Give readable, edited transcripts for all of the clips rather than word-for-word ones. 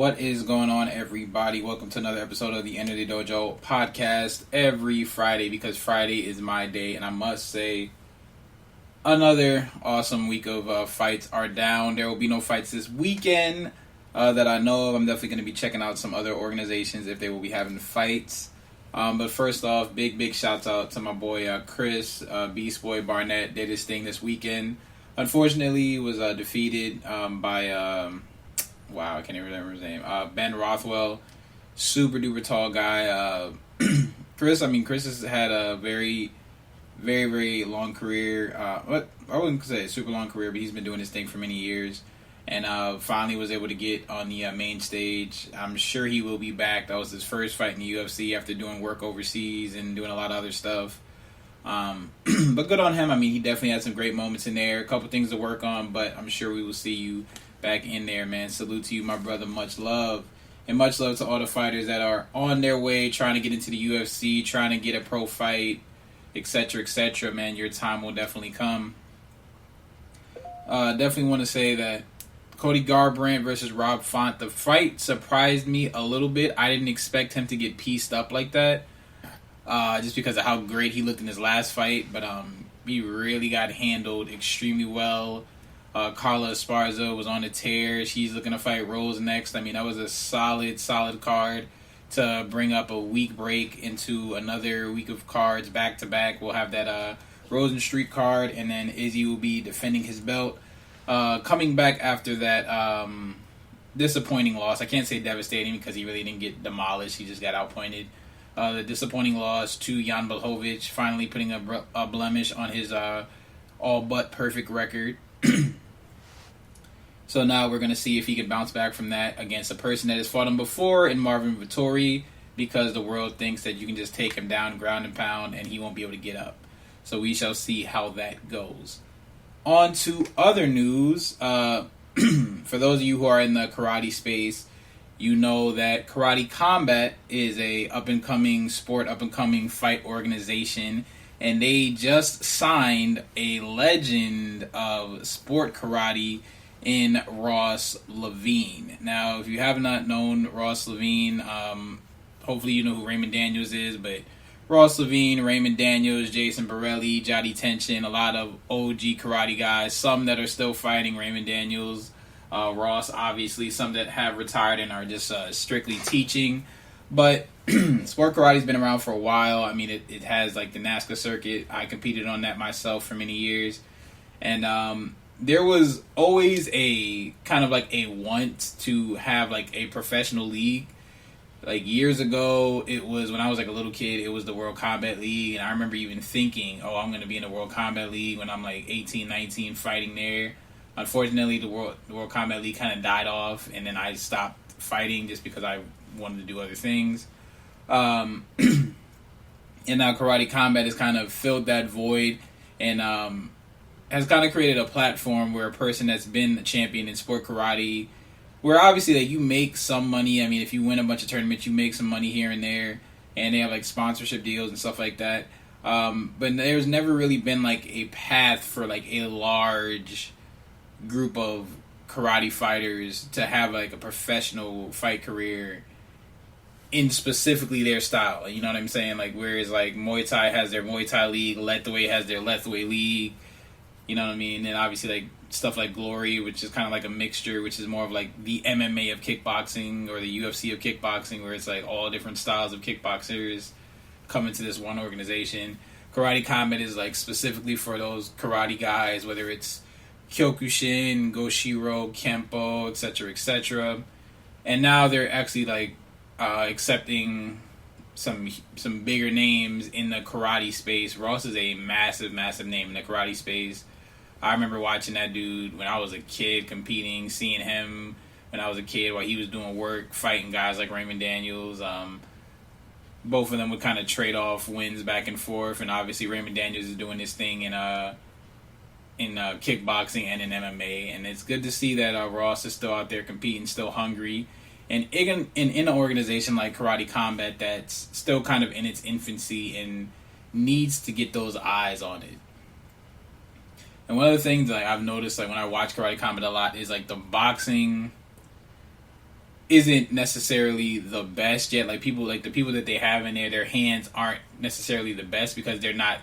What is going on, everybody? Welcome to another episode of the End of the Dojo podcast every Friday, because Friday is my day, and I must say, another awesome week of fights are down. There will be no fights this weekend that I know of. I'm definitely going to be checking out some other organizations if they will be having fights. But first off, big shouts out to my boy Chris, Beast Boy Barnett. Did his thing this weekend. Unfortunately, he was defeated by... wow, I can't even remember his name. Ben Rothwell, super duper tall guy. Chris has had a very long career. I wouldn't say a super long career, but he's been doing his thing for many years. And finally was able to get on the main stage. I'm sure he will be back. That was his first fight in the UFC after doing work overseas and doing a lot of other stuff. But good on him. I mean, he definitely had some great moments in there. A couple things to work on, but I'm sure we will see you back in there, man. Salute to you, my brother. Much love. And much love to all the fighters that are on their way, trying to get into the UFC, trying to get a pro fight, etc., etc., man. Your time will definitely come. Definitely want to say that Cody Garbrandt versus Rob Font, the fight surprised me a little bit. I didn't expect him to get pieced up like that, just because of how great he looked in his last fight. But he really got handled extremely well. Carla Esparza was on a tear. She's looking to fight Rose next. I mean, that was a solid card to bring up a week break into another week of cards back to back. We'll have that Rosen Street card, and then Izzy will be defending his belt. Coming back after that disappointing loss. I can't say devastating because he really didn't get demolished. He just got outpointed. The disappointing loss to Jan Blachowicz, finally putting a blemish on his all but perfect record. So now we're going to see if he can bounce back from that against a person that has fought him before in Marvin Vettori, because the world thinks that you can just take him down ground and pound and he won't be able to get up. So we shall see how that goes. On to other news. For those of you who are in the karate space, you know that Karate Combat is a up-and-coming fight organization, and they just signed a legend of sport karate in Ross Levine. Now, if you have not known Ross Levine, hopefully you know who Raymond Daniels is, but Ross Levine, Raymond Daniels, Jason Borelli, Jody Tension, a lot of OG karate guys, some that are still fighting, Raymond Daniels, Ross, obviously, some that have retired and are just strictly teaching. But sport karate's been around for a while. I mean, it has like the NASCAR circuit. I competed on that myself for many years. And there was always a kind of like a want to have like a professional league. Like years ago, it was when I was like a little kid, it was the World Combat League. And I remember even thinking, oh, I'm going to be in the World Combat League when I'm like 18, 19 fighting there. Unfortunately, the World Combat League kind of died off, and then I stopped fighting just because I wanted to do other things. And now Karate Combat has kind of filled that void and has kind of created a platform where a person that's been a champion in sport karate, where obviously like, you make some money. I mean, if you win a bunch of tournaments, you make some money here and there, and they have like sponsorship deals and stuff like that. But there's never really been like a path for like a large group of karate fighters to have like a professional fight career in specifically their style. You know what I'm saying? Like, whereas like Muay Thai has their Muay Thai league, Lethwei has their Lethwei league. You know what I mean? And obviously like stuff like Glory, which is kind of like a mixture, which is more of like the MMA of kickboxing or the UFC of kickboxing, where it's like all different styles of kickboxers come into this one organization. Karate Combat is like specifically for those karate guys, whether it's Kyokushin, Goshiro, Kempo, etc., etc. And now they're actually like accepting some bigger names in the karate space. Ross is a massive name in the karate space. I remember watching that dude when I was a kid competing, seeing him when I was a kid while he was doing work, fighting guys like Raymond Daniels. Both of them would kind of trade off wins back and forth, and obviously Raymond Daniels is doing this thing in kickboxing and in MMA, and it's good to see that Ross is still out there competing, still hungry, and in an organization like Karate Combat that's still kind of in its infancy and needs to get those eyes on it. And one of the things like I've noticed, like when I watch Karate Combat a lot, is like the boxing isn't necessarily the best yet. Like the people that they have in there, their hands aren't necessarily the best because they're not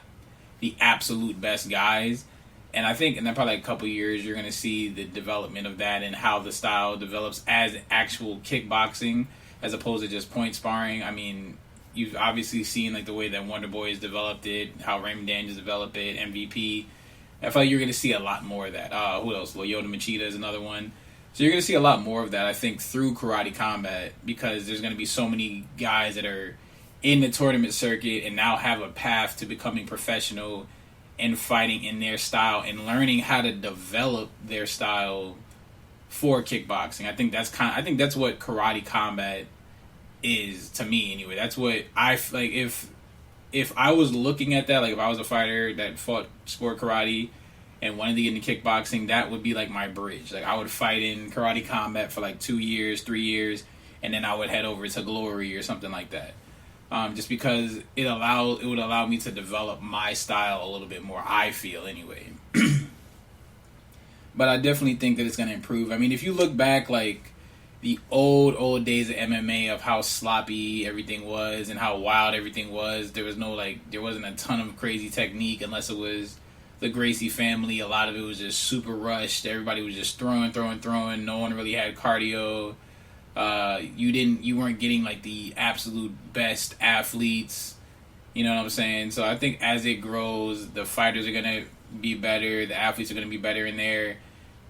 the absolute best guys. And I think in probably a couple years, you're going to see the development of that and how the style develops as actual kickboxing as opposed to just point sparring. I mean, you've obviously seen like the way that Wonder Boy has developed it, how Raymond Daniels developed it, MVP. I feel like you're going to see a lot more of that. Who else? Lyoto Machida is another one. So you're going to see a lot more of that, I think, through Karate Combat because there's going to be so many guys that are in the tournament circuit and now have a path to becoming professional and fighting in their style and learning how to develop their style for kickboxing. I think that's what Karate Combat is to me anyway. That's what I like. If I was looking at that, like if I was a fighter that fought sport karate and wanted to get into kickboxing, that would be like my bridge. Like I would fight in Karate Combat for like 2 years, 3 years, and then I would head over to Glory or something like that. Just because it would allow me to develop my style a little bit more, I feel anyway. But I definitely think that it's going to improve. I mean, if you look back like the old days of MMA of how sloppy everything was and how wild everything was, there wasn't a ton of crazy technique unless it was the Gracie family. A lot of it was just super rushed. Everybody was just throwing. No one really had cardio. You weren't getting like the absolute best athletes. You know what I'm saying? So I think as it grows, the fighters are gonna be better, the athletes are gonna be better in there,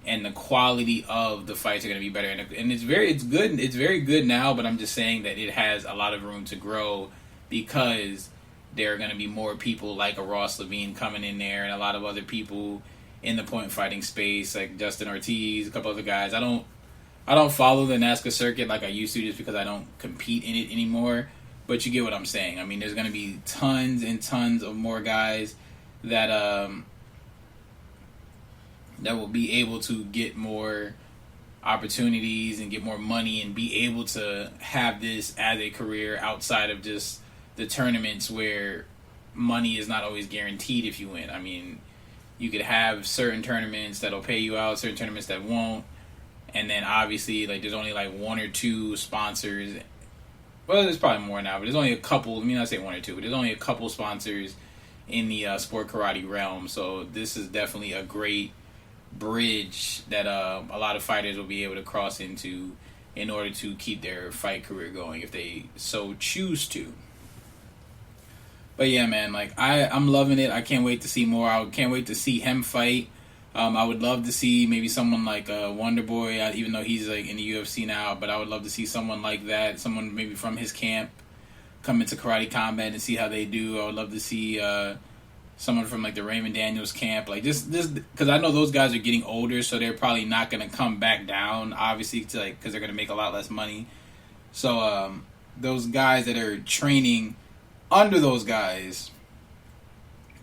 and the quality of the fights are gonna be better. And it's very good now. But I'm just saying that it has a lot of room to grow because there are gonna be more people like a Ross Levine coming in there, and a lot of other people in the point fighting space like Justin Ortiz, a couple other guys. I don't follow the NASCAR circuit like I used to just because I don't compete in it anymore. But you get what I'm saying. I mean, there's going to be tons and tons of more guys that will be able to get more opportunities and get more money and be able to have this as a career outside of just the tournaments where money is not always guaranteed if you win. I mean, you could have certain tournaments that'll pay you out, certain tournaments that won't. And then obviously, like, there's only like one or two sponsors. Well, there's probably more now, but there's only a couple. I mean, I say one or two, but there's only a couple sponsors in the sport karate realm. So this is definitely a great bridge that a lot of fighters will be able to cross into in order to keep their fight career going if they so choose to. But yeah, man, like I'm loving it. I can't wait to see more. I can't wait to see him fight. I would love to see maybe someone like Wonder Boy, even though he's like in the UFC now, but I would love to see someone like that, someone maybe from his camp come into Karate Combat and see how they do. I would love to see someone from like the Raymond Daniels camp, like just because I know those guys are getting older, so they're probably not going to come back down, obviously, to like because they're going to make a lot less money. So those guys that are training under those guys,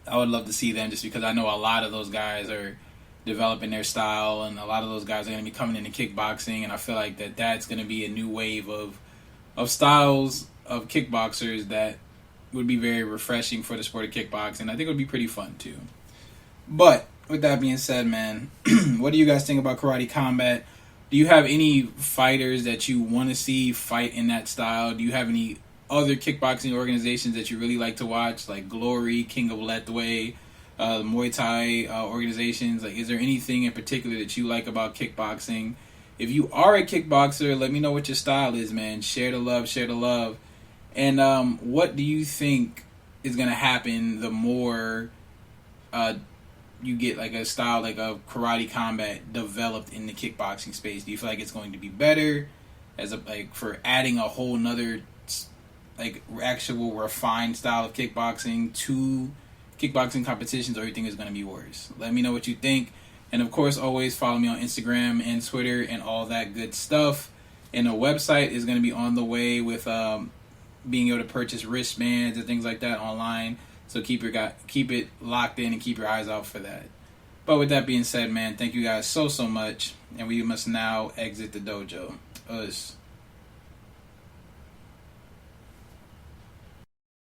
I would love to see them just because I know a lot of those guys are developing their style, and a lot of those guys are going to be coming into kickboxing, and I feel like that's going to be a new wave of styles of kickboxers that would be very refreshing for the sport of kickboxing. I think it would be pretty fun too. But with that being said, man, what do you guys think about Karate Combat? Do you have any fighters that you want to see fight in that style? Do you have any other kickboxing organizations that you really like to watch, like Glory, King of Lethway, Muay Thai organizations? Like, is there anything in particular that you like about kickboxing? If you are a kickboxer, let me know what your style is, man. Share the love. And what do you think is going to happen the more you get like a style like a Karate Combat developed in the kickboxing space? Do you feel like it's going to be better as a like for adding a whole nother like actual refined style of kickboxing to kickboxing competitions, or everything is going to be worse? Let me know what you think. And of course, always follow me on Instagram and Twitter and all that good stuff. And the website is going to be on the way with being able to purchase wristbands and things like that online. So keep it locked in and keep your eyes out for that. But with that being said, man, thank you guys so much. And we must now exit the dojo. Us.